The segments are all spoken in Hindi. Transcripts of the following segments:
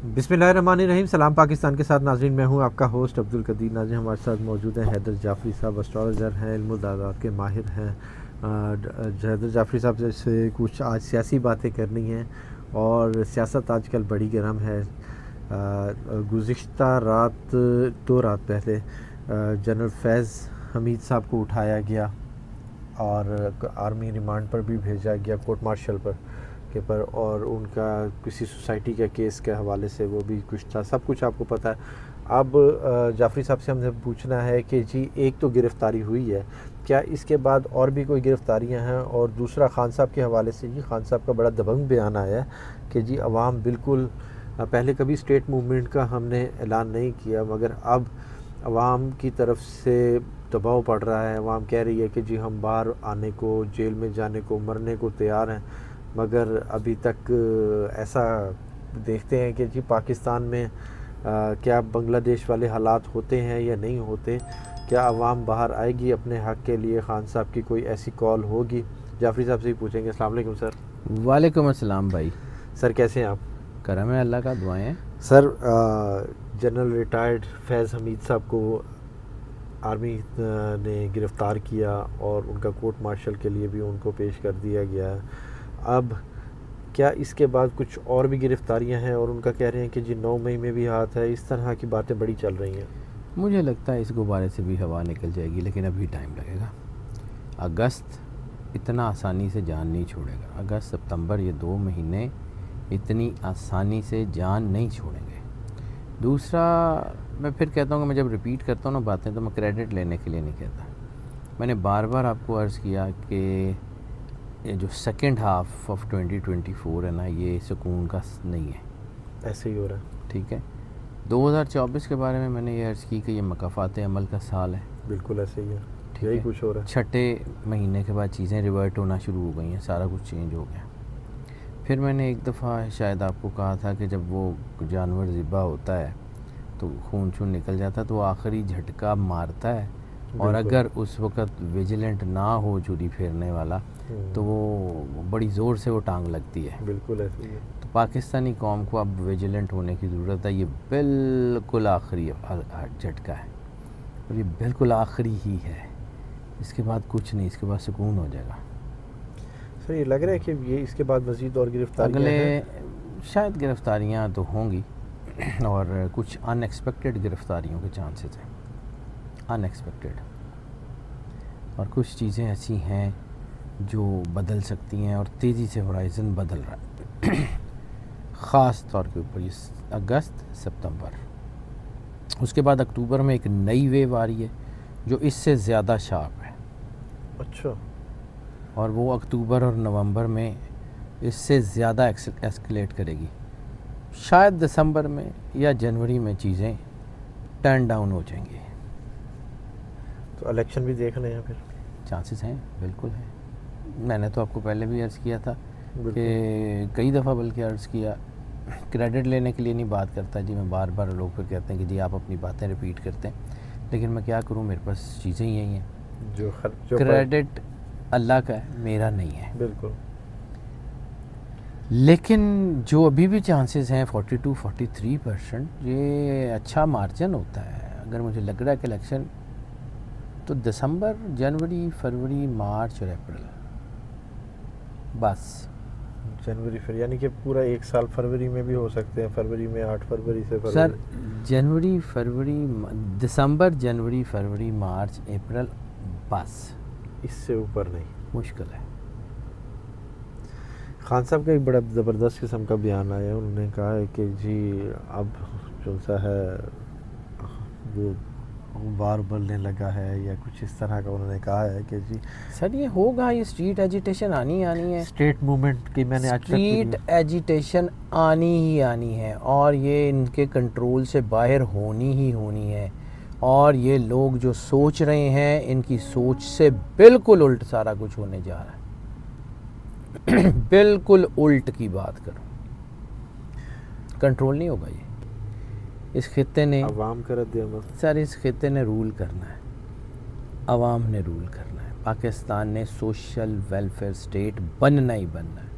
बिस्मिल्लाहिर्रहमानिर्रहीम। सलाम पाकिस्तान के साथ नाज़रीन, मैं हूं आपका होस्ट अब्दुल कदीर। नाज़रीन, हमारे साथ मौजूद हैं हैदर जाफरी साहब, एस्ट्रोलॉजर हैं, इल्मुल-दादात के माहिर हैं। हैदर जाफरी साहब से कुछ आज सियासी बातें करनी हैं और सियासत आजकल बड़ी गर्म है। गुज़िश्ता रात 2 रात पहले जनरल फैज़ हमीद साहब को उठाया गया और आर्मी रिमांड पर भी भेजा गया, कोर्ट मार्शल पर, और उनका किसी सोसाइटी के केस के हवाले से वो भी कुछ था। सब कुछ आपको पता है। अब जाफरी साहब से हमने पूछना है कि जी, एक तो गिरफ़्तारी हुई है, क्या इसके बाद और भी कोई गिरफ़्तारियां हैं? और दूसरा, खान साहब के हवाले से जी, खान साहब का बड़ा दबंग बयान आया है कि जी अवाम बिल्कुल, पहले कभी स्टेट मूवमेंट का हमने ऐलान नहीं किया, मगर अब अवाम की तरफ से दबाव पड़ रहा है। अवाम कह रही है कि जी हम बाहर आने को, जेल में जाने को, मरने को तैयार हैं, मगर अभी तक ऐसा देखते हैं कि जी पाकिस्तान में क्या बांग्लादेश वाले हालात होते हैं या नहीं होते। क्या अवाम बाहर आएगी अपने हक़ के लिए? खान साहब की कोई ऐसी कॉल होगी? जाफरी साहब से ही पूछेंगे। अस्सलाम वालेकुम सर। वालेकुम अस्सलाम भाई। सर कैसे हैं आप? करम है, अल्लाह का, दुआएं हैं। सर, जनरल रिटायर्ड फैज़ हमीद साहब को आर्मी ने गिरफ़्तार किया और उनका कोर्ट मार्शल के लिए भी उनको पेश कर दिया गया है। अब क्या इसके बाद कुछ और भी गिरफ़्तारियां हैं? और उनका कह रहे हैं कि जी 9 मई में भी हाथ है। इस तरह की बातें बड़ी चल रही हैं। मुझे लगता है इस गुब्बारे से भी हवा निकल जाएगी, लेकिन अभी टाइम लगेगा। अगस्त इतना आसानी से जान नहीं छोड़ेगा। अगस्त सितंबर, ये 2 महीने इतनी आसानी से जान नहीं छोड़ेंगे। दूसरा, मैं फिर कहता हूँ कि मैं जब रिपीट करता हूँ ना बातें, तो मैं क्रेडिट लेने के लिए नहीं कहता। मैंने बार बार आपको अर्ज़ किया कि ये जो सेकेंड हाफ ऑफ 2024 है ना, ये सुकून का नहीं है। ऐसे ही हो रहा है। ठीक है, 2024 के बारे में मैंने ये अर्ज़ की कि ये मकाफ़ात अमल का साल है। बिल्कुल ऐसे ही है, ठीक यही है। कुछ हो रहा है। छठे महीने के बाद चीज़ें रिवर्ट होना शुरू हो गई हैं, सारा कुछ चेंज हो गया। फिर मैंने एक दफ़ा शायद आपको कहा था कि जब वो जानवर ज़िबा होता है तो खून शून निकल जाता है, तो आखिरी झटका मारता है, और अगर उस वक़्त विजिलेंट ना हो चूड़ी फेरने वाला, तो वो बड़ी ज़ोर से वो टांग लगती है। बिल्कुल ऐसे ही है। तो पाकिस्तानी कौम को अब विजिलेंट होने की ज़रूरत है। ये बिल्कुल आखिरी झटका है, और ये बिल्कुल आखिरी ही है। इसके बाद कुछ नहीं, इसके बाद सुकून हो जाएगा। सर, ये लग रहा है कि ये इसके बाद मज़ीद और गिरफ़्तारियां हैं। शायद गिरफ़्तारियाँ तो होंगी, और कुछ अनएक्सपेक्टेड गिरफ़्तारियों के चांसेस हैं, अनएक्सपेक्टेड। और कुछ चीज़ें ऐसी हैं जो बदल सकती हैं, और तेज़ी से होराइज़न बदल रहा है। ख़ास तौर के ऊपर ये अगस्त सितंबर, उसके बाद अक्टूबर में एक नई वेव आ रही है जो इससे ज़्यादा शार्प है। अच्छा। और वो अक्टूबर और नवंबर में इससे ज़्यादा एस्केलेट करेगी। शायद दिसंबर में या जनवरी में चीज़ें टर्न डाउन हो जाएंगी। तो इलेक्शन भी देख रहे हैं फिर? चांसेस हैं, बिल्कुल हैं। मैंने तो आपको पहले भी अर्ज़ किया था कि कई दफ़ा, बल्कि अर्ज़ किया, क्रेडिट लेने के लिए नहीं बात करता जी मैं। बार बार लोग फिर कहते हैं कि जी आप अपनी बातें रिपीट करते हैं, लेकिन मैं क्या करूं, मेरे पास चीज़ें ही यही हैं। जो क्रेडिट अल्लाह का है, मेरा नहीं है। बिल्कुल। लेकिन जो अभी भी चांसेस हैं 42-43%, ये अच्छा मार्जिन होता है। अगर मुझे लग रहा है कि इलेक्शन तो दिसंबर, जनवरी, फरवरी, मार्च और अप्रैल, बस। जनवरी फिर यानी कि पूरा 1 साल फरवरी में भी हो सकते हैं। फरवरी में 8 फरवरी से फरवरी। सर, जनवरी, फरवरी, दिसंबर, जनवरी, फरवरी, मार्च, अप्रैल, बस। इससे ऊपर नहीं, मुश्किल है। खान साहब का एक बड़ा ज़बरदस्त किस्म का बयान आया है। उन्होंने कहा है कि जी अब जो सा है वो वार बनने लगा है, या कुछ इस तरह का उन्होंने कहा है कि जी सर ये होगा, ये स्ट्रीट एजिटेशन आनी है। स्टेट मूवमेंट की मैंने आज स्ट्रीट एजिटेशन आनी है, और ये इनके कंट्रोल से बाहर होनी ही होनी है। और ये लोग जो सोच रहे हैं, इनकी सोच से बिल्कुल उल्ट सारा कुछ होने जा रहा है। बिल्कुल उल्ट की बात करो, कंट्रोल नहीं होगा। ये इस खित्ते ने, अवाम कर दिया सर, इस खित्ते ने रूल करना है, अवाम ने रूल करना है। पाकिस्तान ने सोशल वेलफेयर स्टेट बनना ही बनना है।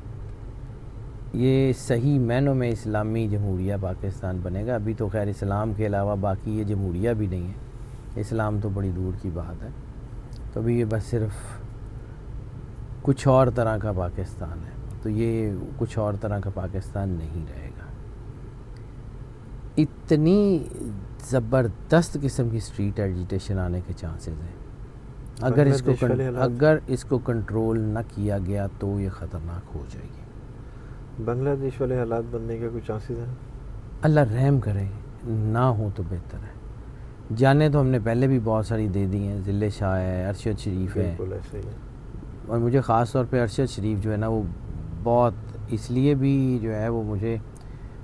ये सही मायनों में इस्लामी जमहूरिया पाकिस्तान बनेगा। अभी तो खैर इस्लाम के अलावा बाकी ये जमहूरिया भी नहीं है, इस्लाम तो बड़ी दूर की बात है। तो अभी ये बस सिर्फ कुछ और तरह का पाकिस्तान है, तो ये कुछ और तरह का पाकिस्तान नहीं रहेगा। इतनी ज़बरदस्त किस्म की स्ट्रीट एजिटेशन आने के चांसेस हैं। अगर इसको कंट्रोल न किया गया तो ये ख़तरनाक हो जाएगी। बांग्लादेश वाले हालात बनने के कुछ चांसेस हैं? अल्लाह रहम करे, ना हो तो बेहतर है। जाने तो हमने पहले भी बहुत सारी दे दी हैं, ज़िले शाह है, अरशद शरीफ है, ऐसे ही है। और मुझे ख़ास तौर पे अरशद शरीफ जो है ना, वो बहुत इसलिए भी जो है वो मुझे,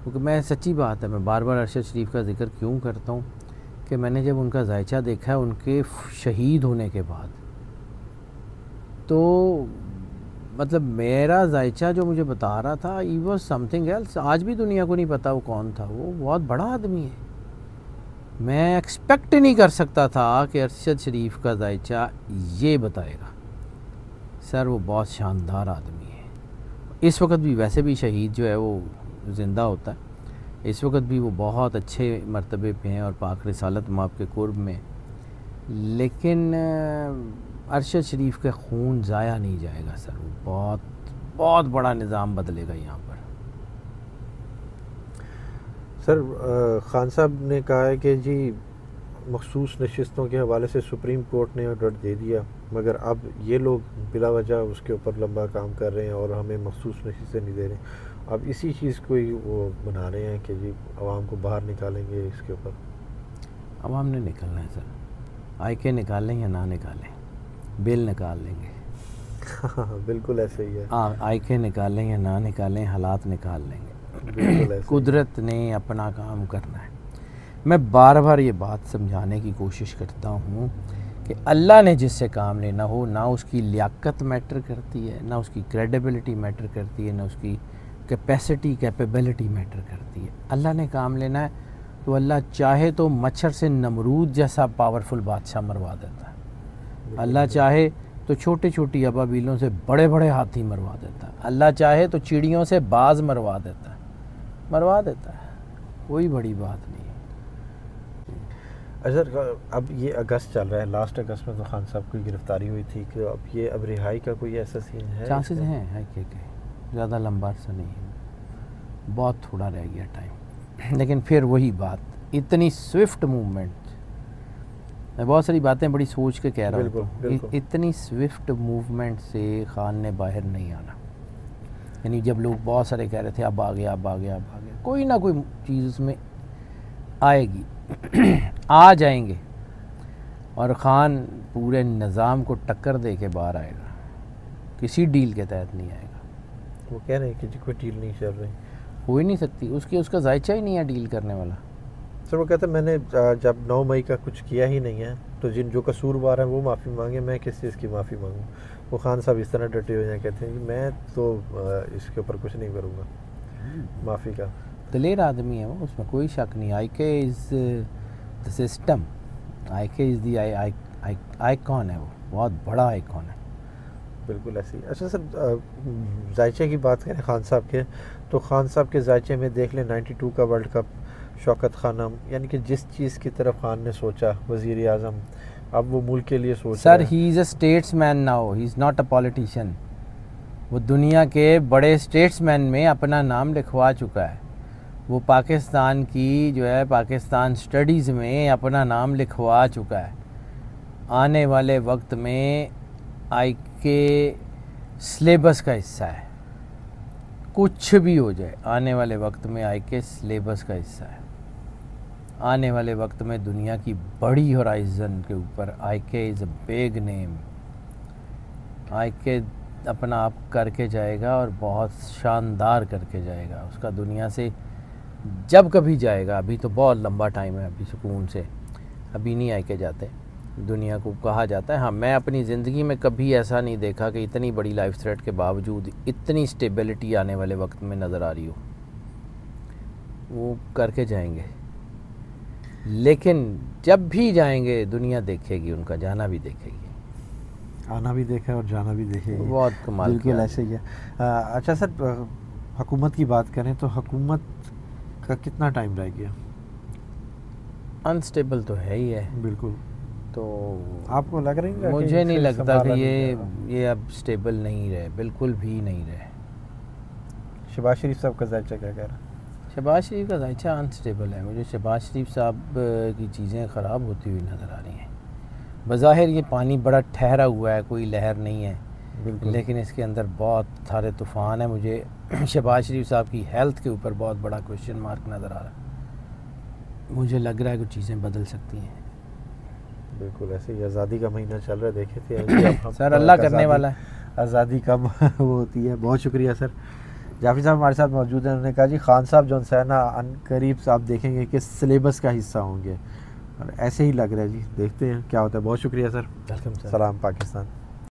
क्योंकि मैं सच्ची बात है, मैं बार बार अरशद शरीफ का जिक्र क्यों करता हूँ कि मैंने जब उनका जायचा देखा है उनके शहीद होने के बाद, तो मतलब मेरा जायचा जो मुझे बता रहा था ही वॉज समथिंग एल्स। आज भी दुनिया को नहीं पता वो कौन था, वो बहुत बड़ा आदमी है। मैं एक्सपेक्ट नहीं कर सकता था कि अरशद शरीफ का जायचा ये बताएगा। सर वो बहुत शानदार आदमी है। इस वक्त भी वैसे भी शहीद जो है वो ज़िंदा होता है, इस वक्त भी वो बहुत अच्छे मर्तबे पे हैं और पाक रिसालत माप के कुर्ब में, लेकिन अरशद शरीफ के खून ज़ाया नहीं जाएगा सर। वो बहुत बहुत बड़ा निज़ाम बदलेगा यहाँ पर। सर खान साहब ने कहा है कि जी मखसूस नशिस्तों के हवाले से सुप्रीम कोर्ट ने ऑर्डर दे दिया, मगर अब ये लोग बिला वजह उसके ऊपर लंबा काम कर रहे हैं और हमें मखसूस नशिस्तें नहीं दे रहे। अब इसी चीज़ को ही वो बना रहे हैं कि जी आवाम को बाहर निकालेंगे इसके ऊपर। आवाम ने निकलना है सर, आई के निकालें या ना निकालें, बिल निकाल लेंगे। बिल्कुल ऐसे ही है। हाँ, आई के निकालें या ना निकालें, हालात निकाल लेंगे। बिल्कुल ऐसे कुदरत ने अपना काम करना है। मैं बार बार ये बात समझाने की कोशिश करता हूँ कि अल्लाह ने जिससे काम लेना हो, ना उसकी लियाकत मैटर करती है, ना उसकी क्रेडिबिलिटी मैटर करती है, ना उसकी कैपेसिटी कैपेबिलिटी मैटर करती है। अल्लाह ने काम लेना है तो अल्लाह चाहे तो मच्छर से नमरूद जैसा पावरफुल बादशाह मरवा देता है। अल्लाह चाहे तो छोटे छोटी अबाबीलों से बड़े बड़े हाथी मरवा देता है। अल्लाह चाहे तो चिड़ियों से बाज मरवा देता है, कोई बड़ी बात नहीं है। अच्छा, अब ये अगस्त चल रहा है, लास्ट अगस्त में तो खान साहब की गिरफ्तारी हुई थी, कि अब रिहाई का कोई ऐसा सीन है? चांसेस हैं है कि ज़्यादा लंबा अर्सा नहीं है, बहुत थोड़ा रह गया टाइम। लेकिन फिर वही बात, इतनी स्विफ्ट मूवमेंट, मैं बहुत सारी बातें बड़ी सोच के कह रहा हूँ, इतनी स्विफ्ट मूवमेंट से खान ने बाहर नहीं आना। यानी जब लोग बहुत सारे कह रहे थे अब आ गया, कोई ना कोई चीज़ उसमें आएगी, आ जाएंगे, और ख़ान पूरे निज़ाम को टक्कर दे के बाहर आएगा, किसी डील के तहत नहीं आएगा। वो कह रहे हैं कि कोई डील नहीं चल रही, हो ही नहीं सकती, उसका जायचा ही नहीं है डील करने वाला। सर वो कहते हैं मैंने जब 9 मई का कुछ किया ही नहीं है, तो जो कसूरवार हैं वो माफ़ी मांगे, मैं किस चीज़ की माफ़ी मांगूँ। वो खान साहब इस तरह डटे हुए हैं, कहते हैं कि मैं तो इसके ऊपर कुछ नहीं करूँगा माफ़ी का। दलेर आदमी है वो, उसमें कोई शक नहीं। आई के इज़ द सिस्टम, आई के इज़ दी आइकॉन है, वो बहुत बड़ा आइकॉन है। बिल्कुल ऐसे ही। अच्छा सर, जायचे की बात करें खान साहब के, तो खान साहब के जायचे में देख लें 92 का वर्ल्ड कप, शौकत खानम, यानी कि जिस चीज़ की तरफ खान ने सोचा, वज़ीर आज़म, अब वो मुल्क के लिए सोच sir he is a statesman now, he is not a politician. वो दुनिया के बड़े स्टेट्समैन में अपना नाम लिखवा चुका है। वो पाकिस्तान की जो है पाकिस्तान स्टडीज़ में अपना नाम लिखवा चुका है। आने वाले वक्त में आई के सिलेबस का हिस्सा है, कुछ भी हो जाए आने वाले वक्त में आई के सिलेबस का हिस्सा है। आने वाले वक्त में दुनिया की बड़ी होराइज़न के ऊपर आई के इज़ अ बिग नेम। आई के अपना आप करके जाएगा और बहुत शानदार करके जाएगा। उसका दुनिया से जब कभी जाएगा, अभी तो बहुत लंबा टाइम है, अभी सुकून से अभी नहीं आई के जाते, दुनिया को कहा जाता है। हाँ, मैं अपनी ज़िंदगी में कभी ऐसा नहीं देखा कि इतनी बड़ी लाइफ थ्रेट के बावजूद इतनी स्टेबिलिटी आने वाले वक्त में नज़र आ रही हो। वो करके जाएंगे, लेकिन जब भी जाएंगे दुनिया देखेगी, उनका जाना भी देखेगी, आना भी देखा और जाना भी देखेगी। बहुत कमाल। बिल्कुल ऐसे ही है। अच्छा सर, हुकूमत की बात करें तो हुकूमत का कितना टाइम रह गया? अनस्टेबल तो है ही है। बिल्कुल। तो आपको लग रही है? मुझे नहीं लगता कि ये अब स्टेबल नहीं रहे, बिल्कुल भी नहीं रहे। शहबाज शरीफ साहब का जायचा क्या कह रहा है? शहबाज शरीफ का जायचा अनस्टेबल है। मुझे शहबाज शरीफ साहब की चीज़ें ख़राब होती हुई नज़र आ रही हैं। बज़ाहिर ये पानी बड़ा ठहरा हुआ है, कोई लहर नहीं है, लेकिन इसके अंदर बहुत सारे तूफ़ान हैं। मुझे शहबाज शरीफ साहब की हेल्थ के ऊपर बहुत बड़ा क्वेश्चन मार्क नज़र आ रहा है। मुझे लग रहा है कुछ चीज़ें बदल सकती हैं। बिल्कुल ऐसे ही आज़ादी का महीना चल रहा है, देखे थे सर अल्लाह करने वाला है, आज़ादी कब वो होती है। बहुत शुक्रिया सर। जाफी साहब हमारे साथ मौजूद हैं। उन्होंने कहा जी खान साहब जो है ना अनकरीब से आप देखेंगे कि सिलेबस का हिस्सा होंगे, और ऐसे ही लग रहा है जी, देखते हैं क्या होता है। बहुत शुक्रिया सर। Welcome sir. सलाम पाकिस्तान।